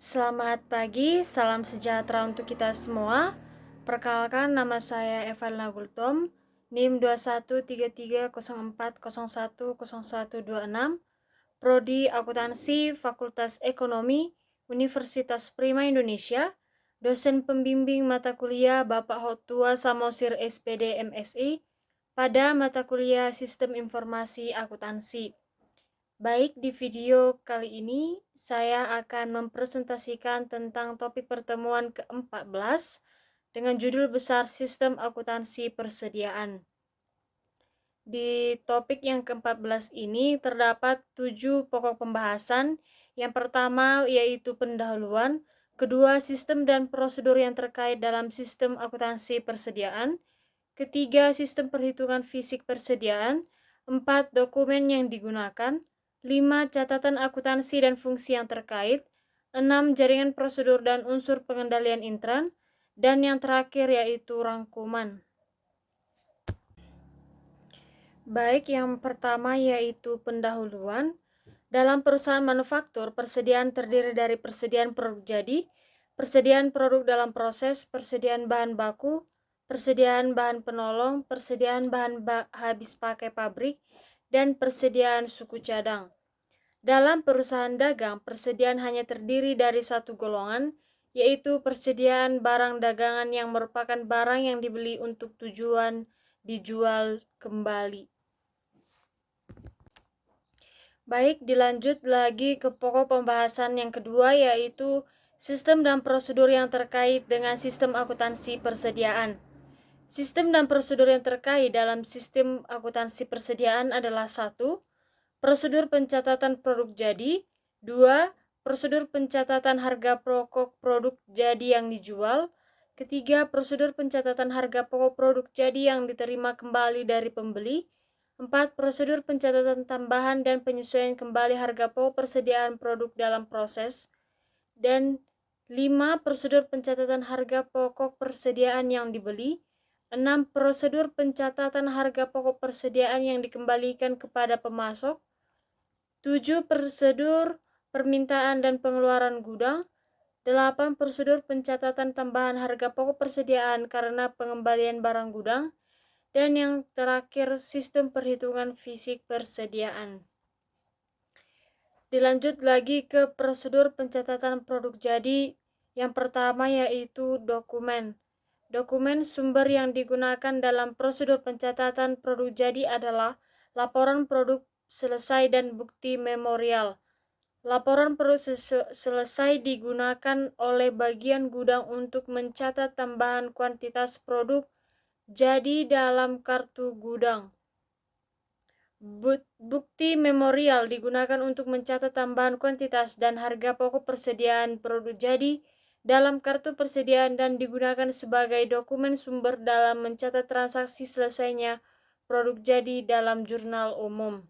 Selamat pagi, salam sejahtera untuk kita semua. Perkenalkan, nama saya Evalina Gultom, NIM 213304010126, Prodi Akuntansi Fakultas Ekonomi, Universitas Prima Indonesia, dosen pembimbing mata kuliah Bapak Hotua Samosir SPD MSI pada mata kuliah Sistem Informasi Akuntansi. Baik, di video kali ini saya akan mempresentasikan tentang topik pertemuan ke-14 dengan judul besar Sistem Akuntansi Persediaan. Di topik yang ke-14 ini terdapat 7 pokok pembahasan. Yang pertama yaitu pendahuluan, kedua sistem dan prosedur yang terkait dalam sistem akuntansi persediaan, ketiga sistem perhitungan fisik persediaan, 4 dokumen yang digunakan, 5 catatan akuntansi dan fungsi yang terkait, 6 jaringan prosedur dan unsur pengendalian intern, dan yang terakhir yaitu rangkuman. Baik, yang pertama yaitu pendahuluan. Dalam perusahaan manufaktur, persediaan terdiri dari persediaan produk jadi, persediaan produk dalam proses, persediaan bahan baku, persediaan bahan penolong, persediaan bahan habis pakai pabrik, dan persediaan suku cadang. Dalam perusahaan dagang, persediaan hanya terdiri dari satu golongan, yaitu persediaan barang dagangan yang merupakan barang yang dibeli untuk tujuan dijual kembali. Baik, dilanjut lagi ke pokok pembahasan yang kedua, yaitu sistem dan prosedur yang terkait dengan sistem akuntansi persediaan. Sistem dan prosedur yang terkait dalam sistem akuntansi persediaan adalah 1. Prosedur pencatatan produk jadi, 2. Prosedur pencatatan harga pokok produk jadi yang dijual, ketiga, prosedur pencatatan harga pokok produk jadi yang diterima kembali dari pembeli, 4. Prosedur pencatatan tambahan dan penyesuaian kembali harga pokok persediaan produk dalam proses, dan 5. Prosedur pencatatan harga pokok persediaan yang dibeli, 6. Prosedur pencatatan harga pokok persediaan yang dikembalikan kepada pemasok, 7. Prosedur permintaan dan pengeluaran gudang, 8. Prosedur pencatatan tambahan harga pokok persediaan karena pengembalian barang gudang, dan yang terakhir sistem perhitungan fisik persediaan. Dilanjut lagi ke prosedur pencatatan produk jadi. Yang pertama yaitu dokumen. Dokumen sumber yang digunakan dalam prosedur pencatatan produk jadi adalah laporan produk selesai dan bukti memorial. Laporan produk selesai digunakan oleh bagian gudang untuk mencatat tambahan kuantitas produk jadi dalam kartu gudang. Bukti memorial digunakan untuk mencatat tambahan kuantitas dan harga pokok persediaan produk jadi dalam kartu persediaan dan digunakan sebagai dokumen sumber dalam mencatat transaksi selesainya produk jadi dalam jurnal umum.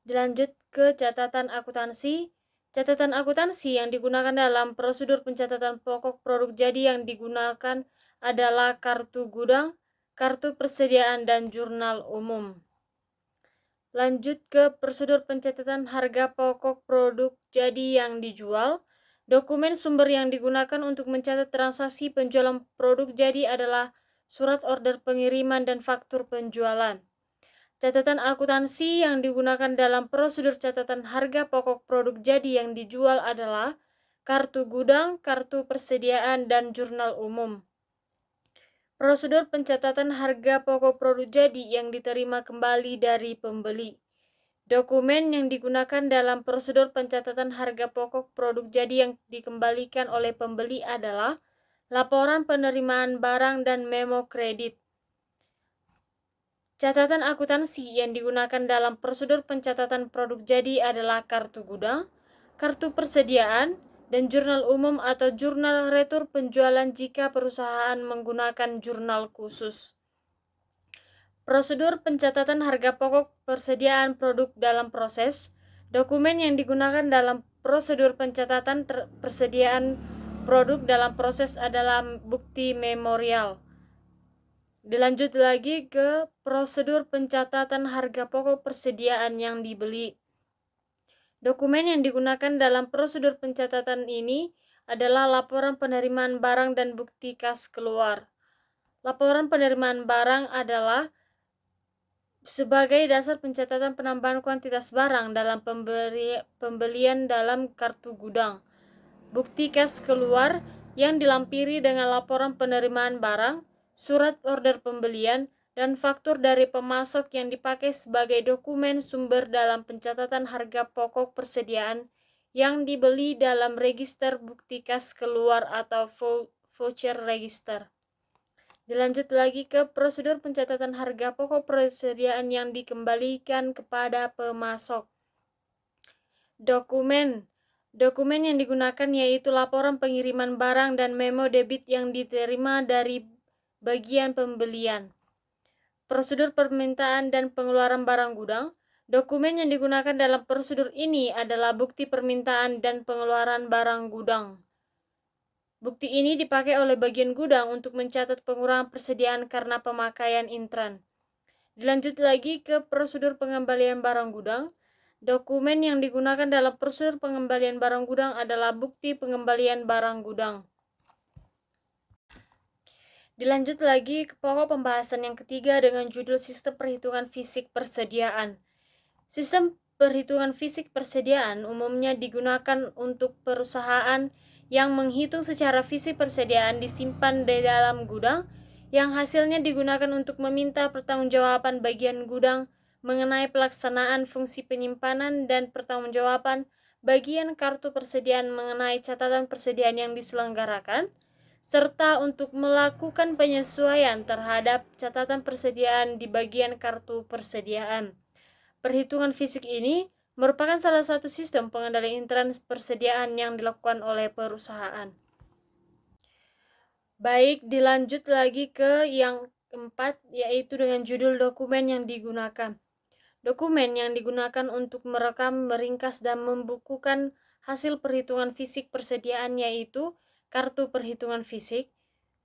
Dilanjut ke catatan akuntansi. Catatan akuntansi yang digunakan dalam prosedur pencatatan pokok produk jadi yang digunakan adalah kartu gudang, kartu persediaan, dan jurnal umum. Lanjut ke prosedur pencatatan harga pokok produk jadi yang dijual. Dokumen sumber yang digunakan untuk mencatat transaksi penjualan produk jadi adalah surat order pengiriman dan faktur penjualan. Catatan akuntansi yang digunakan dalam prosedur catatan harga pokok produk jadi yang dijual adalah kartu gudang, kartu persediaan, dan jurnal umum. Prosedur pencatatan harga pokok produk jadi yang diterima kembali dari pembeli. Dokumen yang digunakan dalam prosedur pencatatan harga pokok produk jadi yang dikembalikan oleh pembeli adalah laporan penerimaan barang dan memo kredit. Catatan akuntansi yang digunakan dalam prosedur pencatatan produk jadi adalah kartu gudang, kartu persediaan, dan jurnal umum atau jurnal retur penjualan jika perusahaan menggunakan jurnal khusus. Prosedur pencatatan harga pokok persediaan produk dalam proses. Dokumen yang digunakan dalam prosedur pencatatan persediaan produk dalam proses adalah bukti memorial. Dilanjut lagi ke prosedur pencatatan harga pokok persediaan yang dibeli. Dokumen yang digunakan dalam prosedur pencatatan ini adalah laporan penerimaan barang dan bukti kas keluar. Laporan penerimaan barang adalah sebagai dasar pencatatan penambahan kuantitas barang dalam pembelian dalam kartu gudang. Bukti kas keluar yang dilampiri dengan laporan penerimaan barang, surat order pembelian, dan faktur dari pemasok yang dipakai sebagai dokumen sumber dalam pencatatan harga pokok persediaan yang dibeli dalam register bukti kas keluar atau voucher register. Dilanjut lagi ke prosedur pencatatan harga pokok persediaan yang dikembalikan kepada pemasok. Dokumen yang digunakan yaitu laporan pengiriman barang dan memo debit yang diterima dari bagian pembelian. Prosedur permintaan dan pengeluaran barang gudang. Dokumen yang digunakan dalam prosedur ini adalah bukti permintaan dan pengeluaran barang gudang. Bukti ini dipakai oleh bagian gudang untuk mencatat pengurangan persediaan karena pemakaian intran. Dilanjut lagi ke prosedur pengembalian barang gudang. Dokumen yang digunakan dalam prosedur pengembalian barang gudang adalah bukti pengembalian barang gudang. Dilanjut lagi ke pokok pembahasan yang ketiga dengan judul Sistem Perhitungan Fisik Persediaan. Sistem perhitungan fisik persediaan umumnya digunakan untuk perusahaan yang menghitung secara fisik persediaan disimpan di dalam gudang, yang hasilnya digunakan untuk meminta pertanggungjawaban bagian gudang mengenai pelaksanaan fungsi penyimpanan dan pertanggungjawaban bagian kartu persediaan mengenai catatan persediaan yang diselenggarakan, serta untuk melakukan penyesuaian terhadap catatan persediaan di bagian kartu persediaan. Perhitungan fisik ini merupakan salah satu sistem pengendalian intran persediaan yang dilakukan oleh perusahaan. Baik, dilanjut lagi ke yang keempat, yaitu dengan judul dokumen yang digunakan. Dokumen yang digunakan untuk merekam, meringkas, dan membukukan hasil perhitungan fisik persediaan yaitu kartu perhitungan fisik,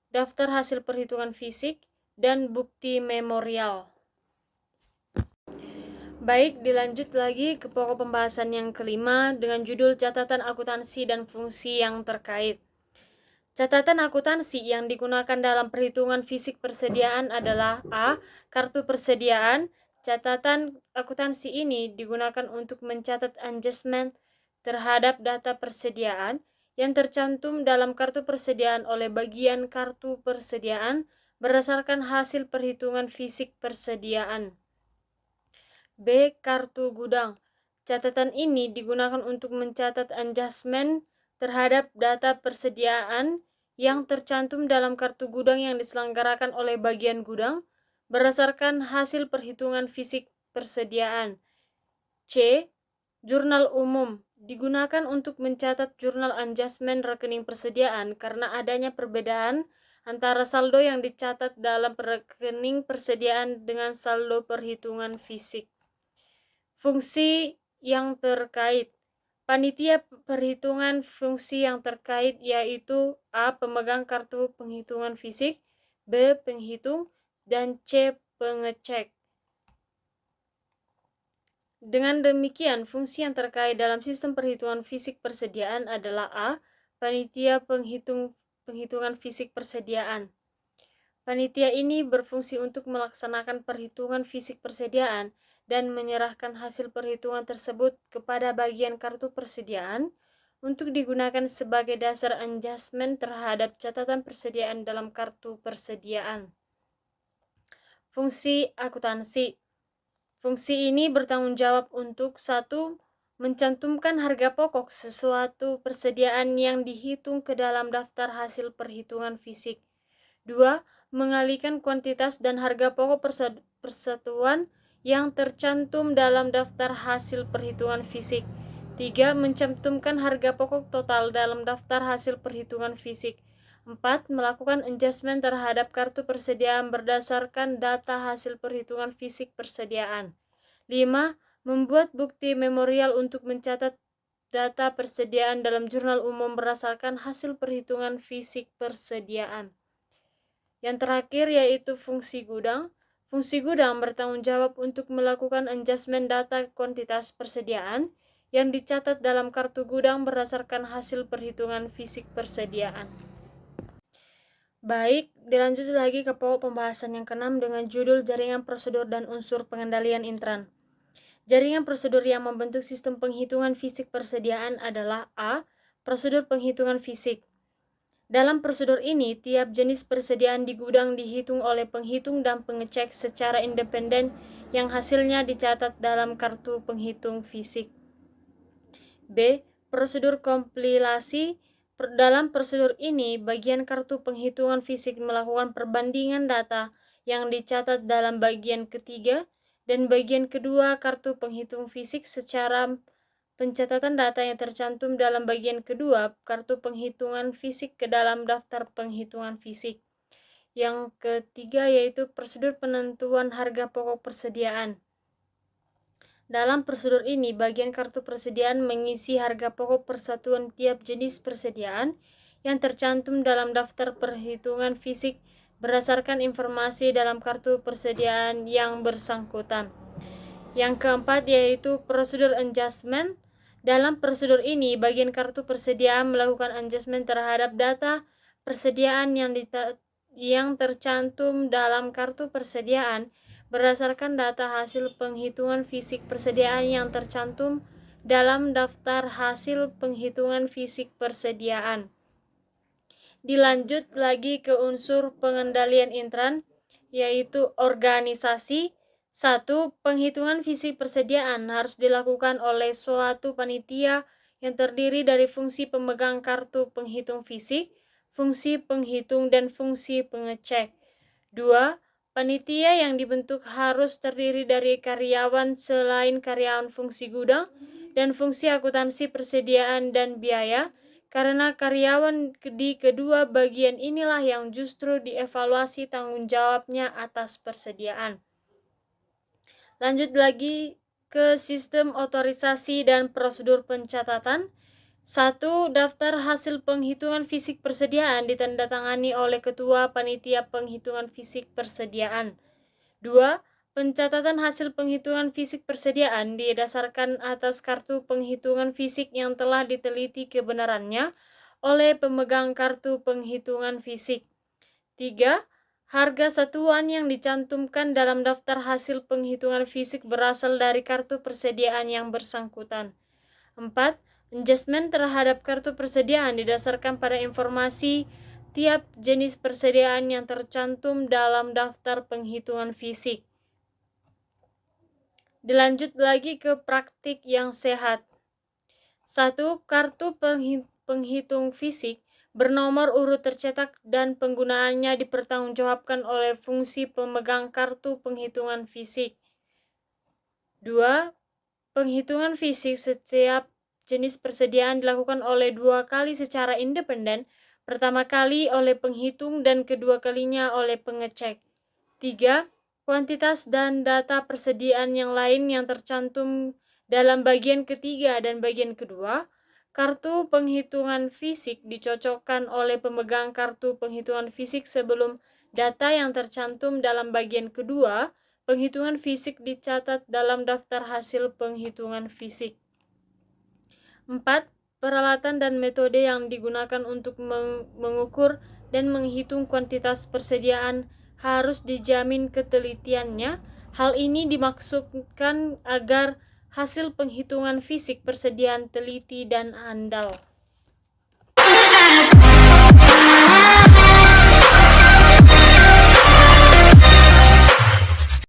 daftar hasil perhitungan fisik, dan bukti memorial. Baik, dilanjut lagi ke pokok pembahasan yang kelima dengan judul catatan akuntansi dan fungsi yang terkait. Catatan akuntansi yang digunakan dalam perhitungan fisik persediaan adalah A. Kartu persediaan. Catatan akuntansi ini digunakan untuk mencatat adjustment terhadap data persediaan yang tercantum dalam kartu persediaan oleh bagian kartu persediaan berdasarkan hasil perhitungan fisik persediaan. B. Kartu gudang. Catatan ini digunakan untuk mencatat adjustment terhadap data persediaan yang tercantum dalam kartu gudang yang diselenggarakan oleh bagian gudang berdasarkan hasil perhitungan fisik persediaan. C. Jurnal umum. Digunakan untuk mencatat jurnal adjustment rekening persediaan karena adanya perbedaan antara saldo yang dicatat dalam rekening persediaan dengan saldo perhitungan fisik. Fungsi yang terkait. Panitia perhitungan fungsi yang terkait yaitu A. Pemegang kartu penghitungan fisik, B. Penghitung, dan C. Pengecek. Dengan demikian, fungsi yang terkait dalam sistem perhitungan fisik persediaan adalah A. Panitia penghitungan fisik persediaan. Panitia ini berfungsi untuk melaksanakan perhitungan fisik persediaan dan menyerahkan hasil perhitungan tersebut kepada bagian kartu persediaan untuk digunakan sebagai dasar adjustment terhadap catatan persediaan dalam kartu persediaan. Fungsi akuntansi. Fungsi ini bertanggung jawab untuk 1. Mencantumkan harga pokok sesuatu persediaan yang dihitung ke dalam daftar hasil perhitungan fisik. 2. Mengalihkan kuantitas dan harga pokok persatuan yang tercantum dalam daftar hasil perhitungan fisik. 3. Mencantumkan harga pokok total dalam daftar hasil perhitungan fisik. 4. Melakukan adjustment terhadap kartu persediaan berdasarkan data hasil perhitungan fisik persediaan. 5. Membuat bukti memorial untuk mencatat data persediaan dalam jurnal umum berdasarkan hasil perhitungan fisik persediaan. Yang terakhir yaitu fungsi gudang. Fungsi gudang bertanggung jawab untuk melakukan adjustment data kuantitas persediaan yang dicatat dalam kartu gudang berdasarkan hasil perhitungan fisik persediaan. Baik, dilanjut lagi ke pokok pembahasan yang ke-6 dengan judul Jaringan Prosedur dan Unsur Pengendalian Intran. Jaringan prosedur yang membentuk sistem penghitungan fisik persediaan adalah A. Prosedur penghitungan fisik. Dalam prosedur ini, tiap jenis persediaan di gudang dihitung oleh penghitung dan pengecek secara independen yang hasilnya dicatat dalam kartu penghitung fisik. B. Prosedur kompilasi. Dalam prosedur ini, bagian kartu penghitungan fisik melakukan perbandingan data yang dicatat dalam bagian ketiga dan bagian kedua kartu penghitung fisik secara pencatatan data yang tercantum dalam bagian kedua kartu penghitungan fisik ke dalam daftar penghitungan fisik. Yang ketiga yaitu prosedur penentuan harga pokok persediaan. Dalam prosedur ini, bagian kartu persediaan mengisi harga pokok persatuan tiap jenis persediaan yang tercantum dalam daftar perhitungan fisik berdasarkan informasi dalam kartu persediaan yang bersangkutan. Yang keempat yaitu prosedur adjustment. Dalam prosedur ini, bagian kartu persediaan melakukan adjustment terhadap data persediaan yang tercantum dalam kartu persediaan berdasarkan data hasil penghitungan fisik persediaan yang tercantum dalam daftar hasil penghitungan fisik persediaan. Dilanjut lagi ke unsur pengendalian intran, yaitu organisasi. 1. Penghitungan fisik persediaan harus dilakukan oleh suatu panitia yang terdiri dari fungsi pemegang kartu penghitung fisik, fungsi penghitung, dan fungsi pengecek. 2. Panitia yang dibentuk harus terdiri dari karyawan selain karyawan fungsi gudang dan fungsi akuntansi persediaan dan biaya, karena karyawan di kedua bagian inilah yang justru dievaluasi tanggung jawabnya atas persediaan. Lanjut lagi ke sistem otorisasi dan prosedur pencatatan. 1. Daftar hasil penghitungan fisik persediaan ditandatangani oleh Ketua Panitia Penghitungan Fisik Persediaan. 2. Pencatatan hasil penghitungan fisik persediaan didasarkan atas kartu penghitungan fisik yang telah diteliti kebenarannya oleh pemegang kartu penghitungan fisik. 3. Harga satuan yang dicantumkan dalam daftar hasil penghitungan fisik berasal dari kartu persediaan yang bersangkutan. 4. Adjustment terhadap kartu persediaan didasarkan pada informasi tiap jenis persediaan yang tercantum dalam daftar penghitungan fisik. Dilanjut lagi ke praktik yang sehat. 1. Kartu penghitung fisik bernomor urut tercetak dan penggunaannya dipertanggungjawabkan oleh fungsi pemegang kartu penghitungan fisik. 2. Penghitungan fisik setiap jenis persediaan dilakukan oleh 2 kali secara independen, pertama kali oleh penghitung dan kedua kalinya oleh pengecek. 3. Kuantitas dan data persediaan yang lain yang tercantum dalam bagian ketiga dan bagian kedua kartu penghitungan fisik dicocokkan oleh pemegang kartu penghitungan fisik sebelum data yang tercantum dalam bagian kedua penghitungan fisik dicatat dalam daftar hasil penghitungan fisik. 4. Peralatan dan metode yang digunakan untuk mengukur dan menghitung kuantitas persediaan harus dijamin ketelitiannya. Hal ini dimaksudkan agar hasil penghitungan fisik persediaan teliti dan andal.